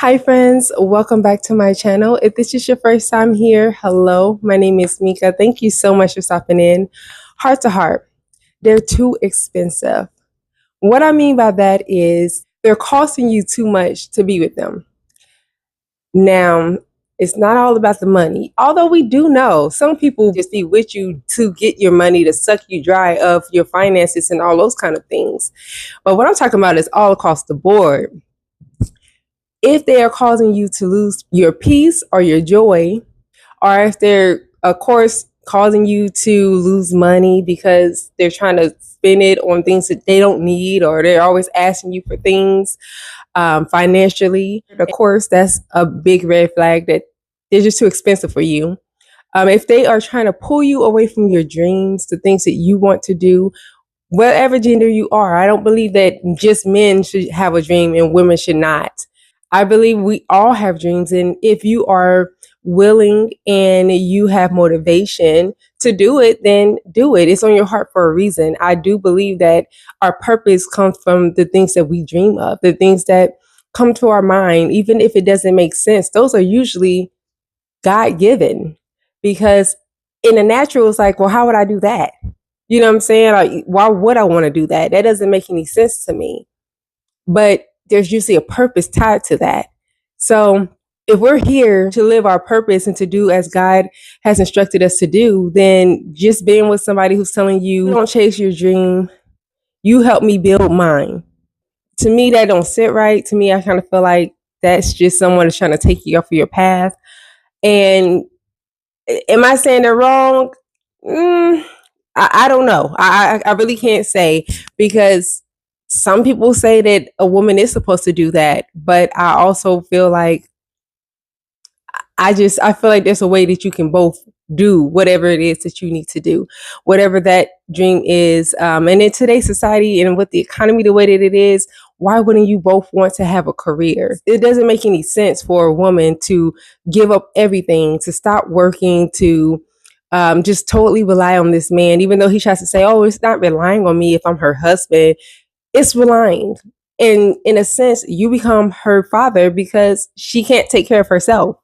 Hi friends, welcome back to my channel. If this is your first time here, hello, my name is Mika. Thank you so much for stopping in. Heart to heart, they're too expensive. What I mean by that is they're costing you too much to be with them. Now, it's not all about the money, although we do know some people just be with you to get your money, to suck you dry of your finances and all those kind of things. But what I'm talking about is all across the board. If they are causing you to lose your peace or your joy, or if they're, of course, causing you to lose money because they're trying to spend it on things that they don't need, or they're always asking you for things financially, of course, that's a big red flag that they're just too expensive for you. If they are trying to pull you away from your dreams, the things that you want to do, whatever gender you are, I don't believe that just men should have a dream and women should not. I believe we all have dreams, and if you are willing and you have motivation to do it, then do it. It's on your heart for a reason. I do believe that our purpose comes from the things that we dream of, the things that come to our mind, even if it doesn't make sense. Those are usually God given, because in the natural, it's like, well, how would I do that? You know what I'm saying? Like, why would I want to do that? That doesn't make any sense to me. But there's usually a purpose tied to that. So if we're here to live our purpose and to do as God has instructed us to do, then just being with somebody who's telling you, don't chase your dream, you help me build mine. To me, that don't sit right. To me, I kind of feel like that's just someone that's trying to take you off of your path. And am I saying they're wrong? I don't know. I really can't say, because some people say that a woman is supposed to do that, but I also feel like I feel like there's a way that you can both do whatever it is that you need to do, whatever that dream is. And in today's society and with the economy the way that it is, why wouldn't you both want to have a career? It doesn't make any sense for a woman to give up everything, to stop working, to just totally rely on this man, even though he tries to say, oh, it's not relying on me if I'm her husband. It's relying. And in a sense, you become her father because she can't take care of herself.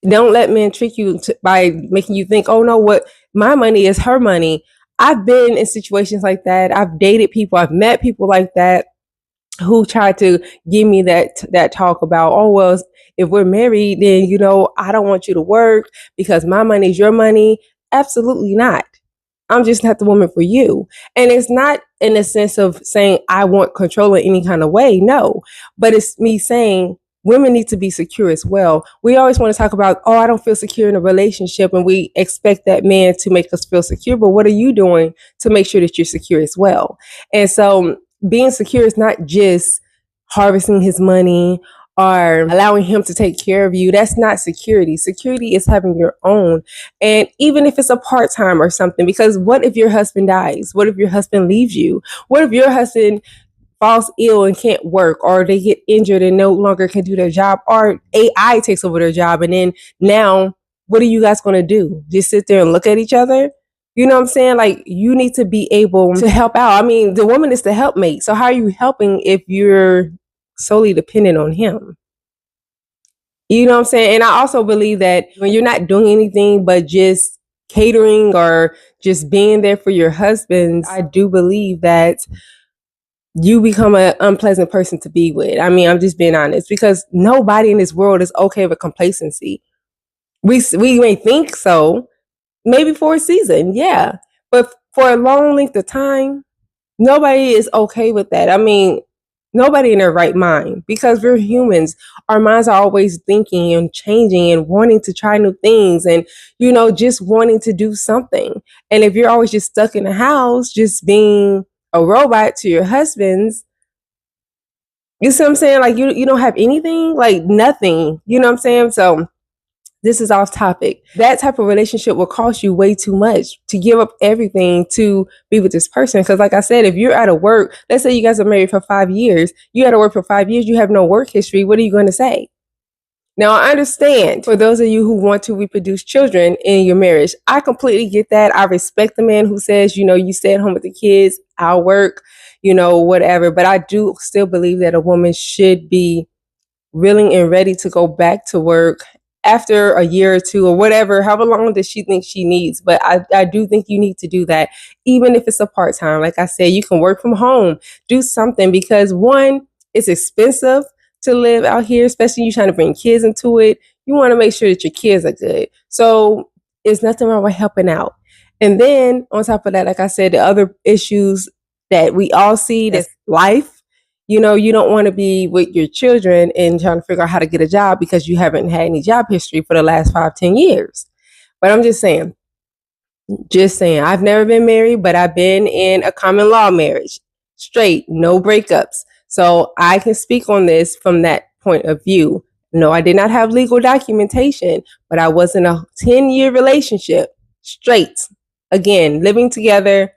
Don't let men trick you by making you think, oh no, what, my money is her money. I've been in situations like that. I've dated people. I've met people like that who tried to give me that talk about, oh well, if we're married, then I don't want you to work because my money is your money. Absolutely not. I'm just not the woman for you. And it's not in the sense of saying I want control in any kind of way. No, but it's me saying women need to be secure as well. We always want to talk about, oh, I don't feel secure in a relationship, and we expect that man to make us feel secure. But what are you doing to make sure that you're secure as well? And so being secure is not just harvesting his money or allowing him to take care of you. That's not security. Security is having your own. And even if it's a part-time or something, because what if your husband dies? What if your husband leaves you? What if your husband falls ill and can't work, or they get injured and no longer can do their job, or AI takes over their job? And then now, what are you guys going to do? Just sit there and look at each other? You know what I'm saying? Like, you need to be able to help out. I mean, the woman is the helpmate. So how are you helping if you're solely dependent on him? You know what I'm saying? And I also believe that when you're not doing anything but just catering or just being there for your husbands, I do believe that you become an unpleasant person to be with. I mean, I'm just being honest, because nobody in this world is okay with complacency. We may think so, maybe for a season, yeah. But for a long length of time, nobody is okay with that. I mean, nobody in their right mind, because we're humans. Our minds are always thinking and changing and wanting to try new things and, just wanting to do something. And if you're always just stuck in the house, just being a robot to your husbands, you see what I'm saying? Like, you don't have anything, like nothing, you know what I'm saying? So this is off topic. That type of relationship will cost you way too much to give up everything to be with this person. Because like I said, if you're out of work, let's say you guys are married for 5 years, you had to work for 5 years, you have no work history. What are you going to say? Now, I understand for those of you who want to reproduce children in your marriage, I completely get that. I respect the man who says, you stay at home with the kids, I'll work, whatever. But I do still believe that a woman should be willing and ready to go back to work after a year or two or whatever, however long that she thinks she needs. But I do think you need to do that, even if it's a part-time. Like I said, you can work from home, do something, because one, it's expensive to live out here, especially you trying to bring kids into it. You want to make sure that your kids are good. So there's nothing wrong with helping out. And then on top of that, like I said, the other issues that we all see, that's life. You know, you don't want to be with your children and trying to figure out how to get a job because you haven't had any job history for the last 5-10 years. But I'm just saying, I've never been married, but I've been in a common law marriage, straight, no breakups. So I can speak on this from that point of view. No, I did not have legal documentation, but I was in a 10-year relationship, straight. Again, living together,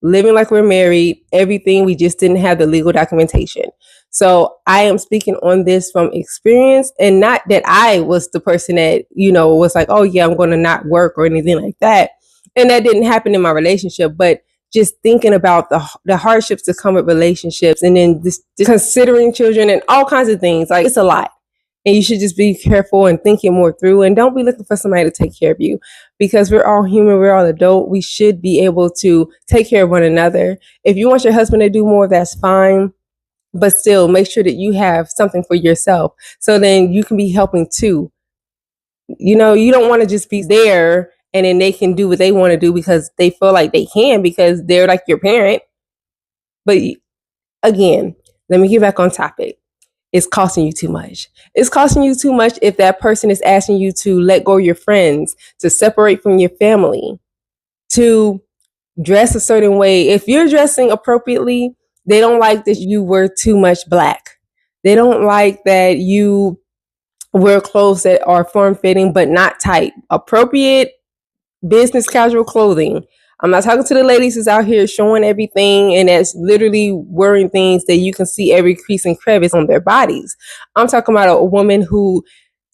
living like we're married, everything. We just didn't have the legal documentation. So I am speaking on this from experience, and not that I was the person that, was like, oh yeah, I'm going to not work or anything like that. And that didn't happen in my relationship, but just thinking about the hardships that come with relationships, and then this considering children and all kinds of things, like, it's a lot. And you should just be careful and think it more through, and don't be looking for somebody to take care of you, because we're all human, we're all adult. We should be able to take care of one another. If you want your husband to do more, that's fine, but still make sure that you have something for yourself, so then you can be helping too. You don't want to just be there and then they can do what they want to do because they feel like they can, because they're like your parent. But again, let me get back on topic. It's costing you too much. It's costing you too much if that person is asking you to let go of your friends, to separate from your family, to dress a certain way. If you're dressing appropriately, they don't like that you wear too much black. They don't like that you wear clothes that are form-fitting but not tight. Appropriate business casual clothing. I'm not talking to the ladies who's out here showing everything and that's literally wearing things that you can see every crease and crevice on their bodies. I'm talking about a woman who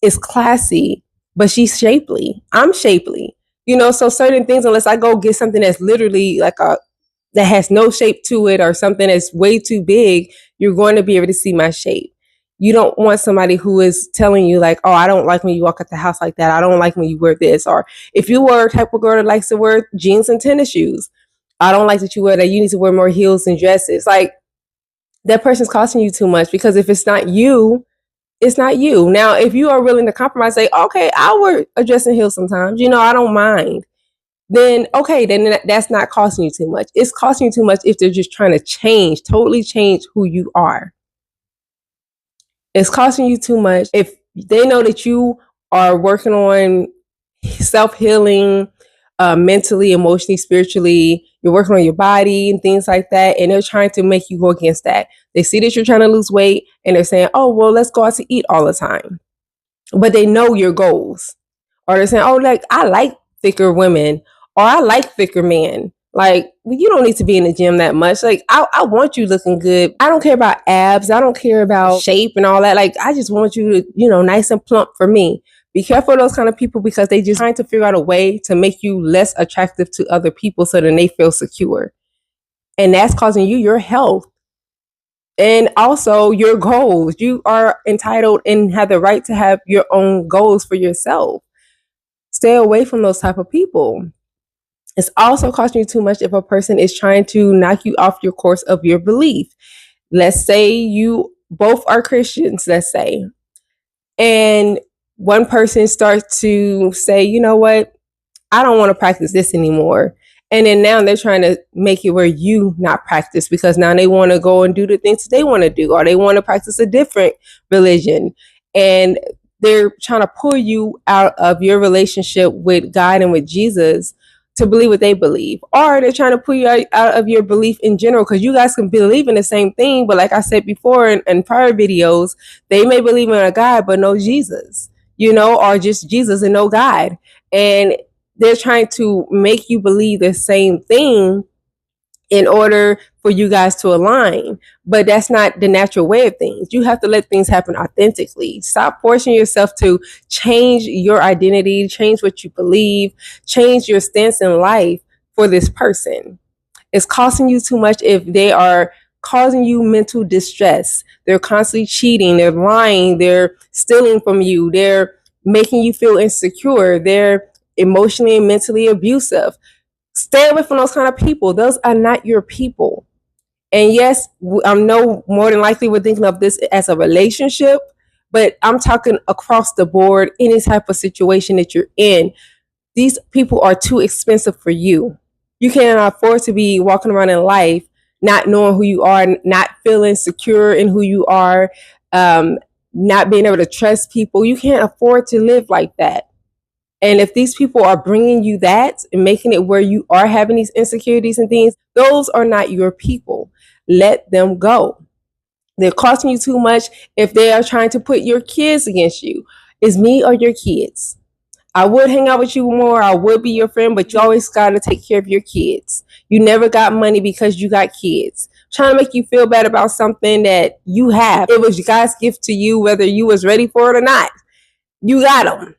is classy, but she's shapely. I'm shapely. So certain things, unless I go get something that's literally like that has no shape to it, or something that's way too big, you're going to be able to see my shape. You don't want somebody who is telling you like, oh, I don't like when you walk out the house like that. I don't like when you wear this. Or if you were a type of girl that likes to wear jeans and tennis shoes, I don't like that you wear that. You need to wear more heels and dresses. Like, that person's costing you too much, because if it's not you, it's not you. Now, if you are willing to compromise, say, okay, I'll wear a dress and heels sometimes, I don't mind. Then, okay, then that's not costing you too much. It's costing you too much if they're just trying to totally change who you are. It's costing you too much if they know that you are working on self-healing, mentally, emotionally, spiritually. You're working on your body and things like that, and they're trying to make you go against that. They see that you're trying to lose weight, and they're saying, oh, well, let's go out to eat all the time. But they know your goals. Or they're saying, oh, like, I like thicker women, or I like thicker men. Like, you don't need to be in the gym that much. Like, I want you looking good. I don't care about abs. I don't care about shape and all that. Like, I just want you to, nice and plump for me. Be careful of those kind of people, because they just trying to figure out a way to make you less attractive to other people so then they feel secure. And that's causing you your health and also your goals. You are entitled and have the right to have your own goals for yourself. Stay away from those type of people. It's also costing you too much if a person is trying to knock you off your course of your belief. Let's say you both are Christians, let's say, and one person starts to say, you know what, I don't want to practice this anymore. And then now they're trying to make it where you not practice, because now they want to go and do the things they want to do, or they want to practice a different religion. And they're trying to pull you out of your relationship with God and with Jesus to believe what they believe. Or they're trying to pull you out of your belief in general, because you guys can believe in the same thing. But like I said before in prior videos, they may believe in a God, but no Jesus, or just Jesus and no God. And they're trying to make you believe the same thing in order for you guys to align. But that's not the natural way of things. You have to let things happen authentically. Stop forcing yourself to change your identity, change what you believe, change your stance in life for this person. It's costing you too much if they are causing you mental distress. They're constantly cheating, they're lying, they're stealing from you, they're making you feel insecure, they're emotionally and mentally abusive. Stay away from those kind of people. Those are not your people. And yes, I'm no more than likely we're thinking of this as a relationship, but I'm talking across the board, any type of situation that you're in. These people are too expensive for you. You cannot afford to be walking around in life not knowing who you are, not feeling secure in who you are, not being able to trust people. You can't afford to live like that. And if these people are bringing you that and making it where you are having these insecurities and things, those are not your people. Let them go. They're costing you too much. If they are trying to put your kids against you, it's me or your kids. I would hang out with you more. I would be your friend, but you always got to take care of your kids. You never got money because you got kids. Trying to make you feel bad about something that you have. It was God's gift to you, whether you was ready for it or not. You got them.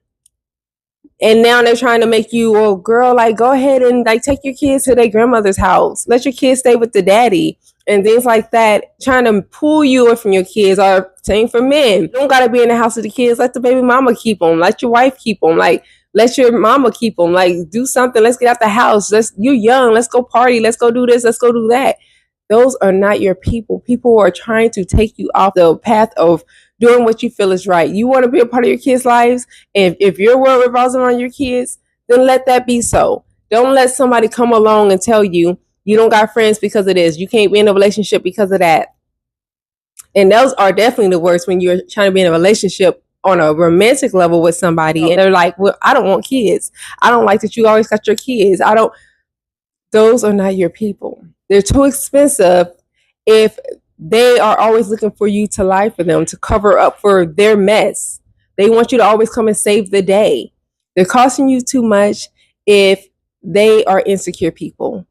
And now they're trying to make you, well, girl, like, go ahead and like take your kids to their grandmother's house. Let your kids stay with the daddy and things like that. Trying to pull you away from your kids. Or same for men. You don't got to be in the house with the kids. Let the baby mama keep them. Let your wife keep them. Like, let your mama keep them. Like, do something. Let's get out the house. You're young. Let's go party. Let's go do this. Let's go do that. Those are not your people. People are trying to take you off the path of doing what you feel is right. You want to be a part of your kids' lives, and if your world revolves around your kids, then let that be so. Don't let somebody come along and tell you you don't got friends because of this. You can't be in a relationship because of that. And those are definitely the worst when you're trying to be in a relationship on a romantic level with somebody, and they're like, well, I don't want kids. I don't like that you always got your kids. Those are not your people. They're too expensive if they are always looking for you to lie for them, to cover up for their mess. They want you to always come and save the day. They're costing you too much if they are insecure people.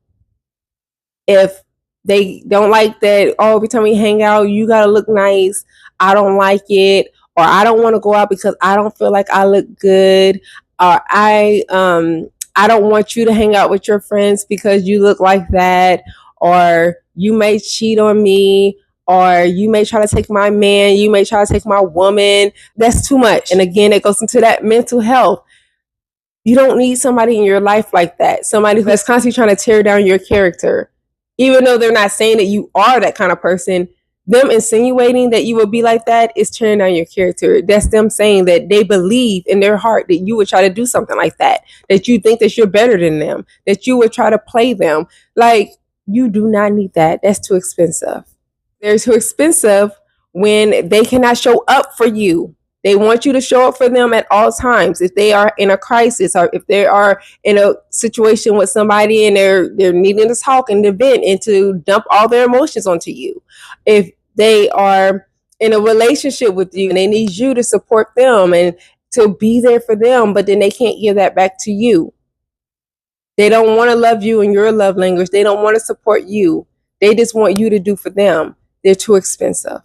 If they don't like that, oh, every time we hang out, you got to look nice. I don't like it. Or I don't want to go out because I don't feel like I look good. Or I don't want you to hang out with your friends because you look like that. Or you may cheat on me, or you may try to take my man, you may try to take my woman. That's too much. And again, it goes into that mental health. You don't need somebody in your life like that. Somebody that's constantly trying to tear down your character. Even though they're not saying that you are that kind of person, them insinuating that you would be like that is tearing down your character. That's them saying that they believe in their heart that you would try to do something like that you think that you're better than them, that you would try to play them. Like, you do not need that. That's too expensive. They're too expensive when they cannot show up for you. They want you to show up for them at all times. If they are in a crisis, or if they are in a situation with somebody and they're needing to talk and to vent and to dump all their emotions onto you. If they are in a relationship with you and they need you to support them and to be there for them, but then they can't give that back to you. They don't want to love you in your love language. They don't want to support you. They just want you to do for them. They're too expensive.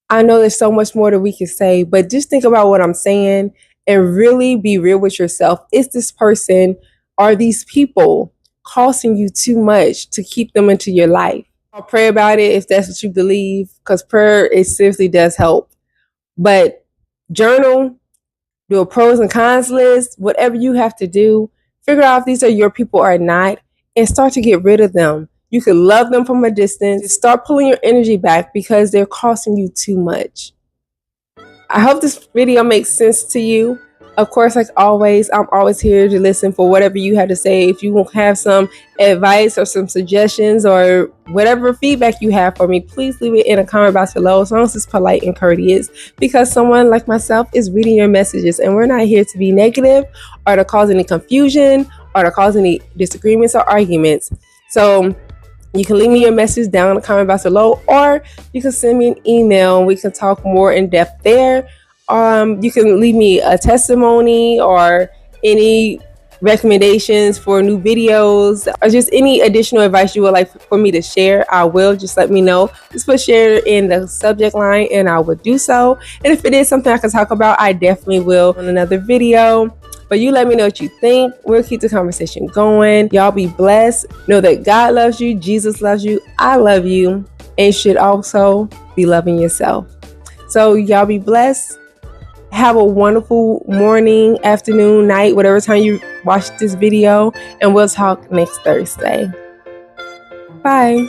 I know there's so much more that we can say, but just think about what I'm saying and really be real with yourself. Is this person, are these people costing you too much to keep them into your life? I'll pray about it if that's what you believe, because prayer, it seriously does help. But journal, do a pros and cons list, whatever you have to do. Figure out if these are your people or not, and start to get rid of them. You can love them from a distance. Start pulling your energy back because they're costing you too much. I hope this video makes sense to you. Of course, like always, I'm always here to listen for whatever you have to say. If you have some advice or some suggestions or whatever feedback you have for me, please leave it in a comment box below, as long as it's polite and courteous, because someone like myself is reading your messages, and we're not here to be negative or to cause any confusion or to cause any disagreements or arguments. So you can leave me your message down in the comment box below, or you can send me an email and we can talk more in depth there. You can leave me a testimony or any recommendations for new videos or just any additional advice you would like for me to share. I will, just let me know. Just put share in the subject line and I will do so. And if it is something I can talk about, I definitely will in another video. But you let me know what you think. We'll keep the conversation going. Y'all be blessed. Know that God loves you, Jesus loves you, I love you, and you should also be loving yourself. So y'all be blessed. Have a wonderful morning, afternoon, night, whatever time you watch this video, and we'll talk next Thursday. Bye.